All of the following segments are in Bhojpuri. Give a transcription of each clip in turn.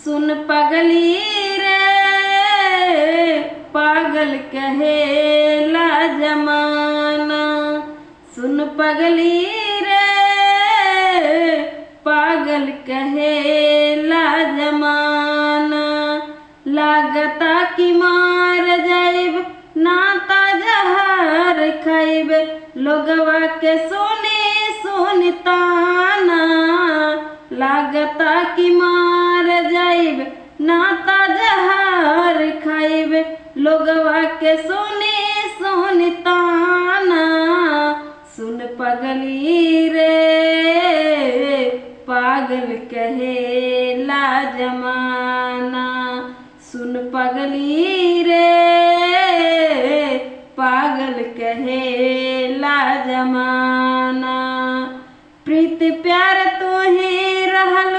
सुन पगली रे पागल कहेला जमाना। सुन पगली रे पागल कहेला जमाना। लागता कि मार जाइब नाता जहर खाइब लोगवा के सुनी सुनी ताना। लागता कि मार जाइब नाता जहर खाइब लोगवा के सुनी सुनी ताना। सुन पगली रे पागल कहेला जमाना। सुन पगली रे पागल कहेला जमाना। प्रीत प्यार तोहे रहल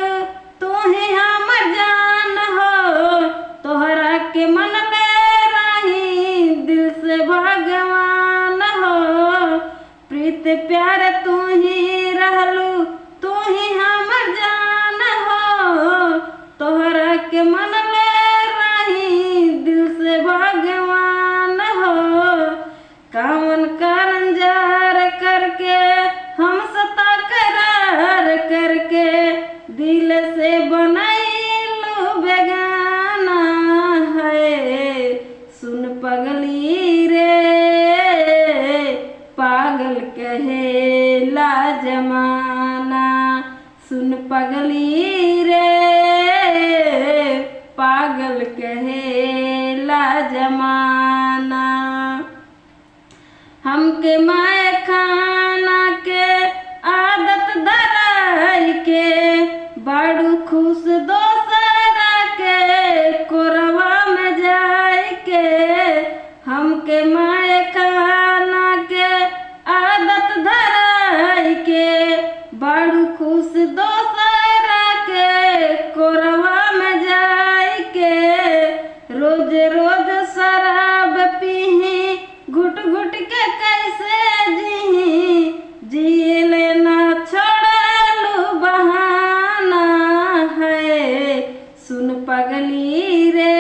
तोहे हमर जान हो। तोहरा के मन ले रही दिल से भगवान हो। प्रीत प्यार तोहे रहलू तोहे हमर जान हो। तोहरा के मन ले रही दिल से भगवान हो। कामन कारण जार करके हम सता करार करके दिल से बनैलू बेगाना है। सुन पगली रे पागल कहेला जमाना। सुन पगली रे पागल कहेला जमाना। हमके माय खाना के आदत धराई के बड़ू खुश दोसरा के कोरवा में जाए के। हमके माय खाना के आदत धराई के बड़ू खुश दोसरा के कोरवा में जाए के। रोज रोज शराब पीही घुट घुट के कैसे जी जिए लेना छोड़लू बहाना है। सुन पगली रे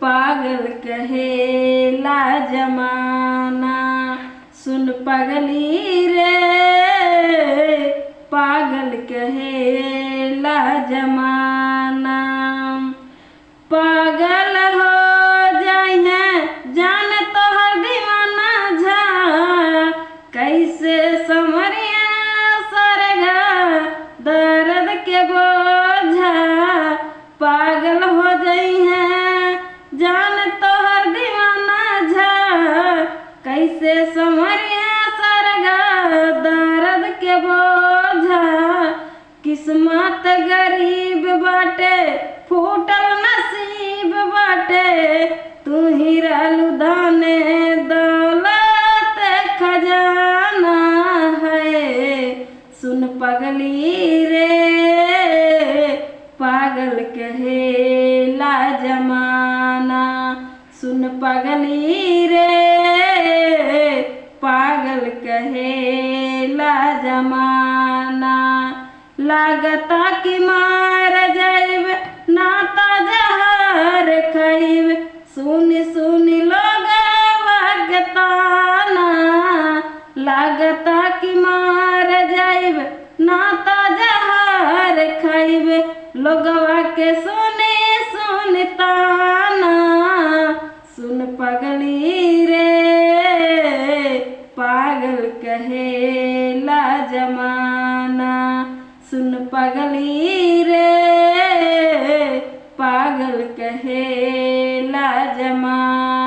पागल कहेला जमाना। सुन पगली रे पागल कहेला जमाना। पागल हो जाए जान तोहर दीवाना झा। कैसे समरिया सरगा दर्द के बोझा। पागल हो जाए जान तोहर दीवाना झा। कैसे समरिया सरगा दर्द के बोझा। किस्मत गरीब बाटे फूटल नसीब बाटे। तू ही रहलू दाने दौलत खजाना है। सुन पगली रे पागल कहेला जमाना। सुन पगली रे पागल कहेला जमाना। लागता कि मार जाइब नाता जहर खाइब सुनी सुनी लोगवा के ताना। लागता कि मार जाइब नाता जहर खाइब लोगवा के सुनी सुनी ताना। सुन पगली रे पागल कहेला जमाना। सुन पगली रे पागल कहेला जमाना।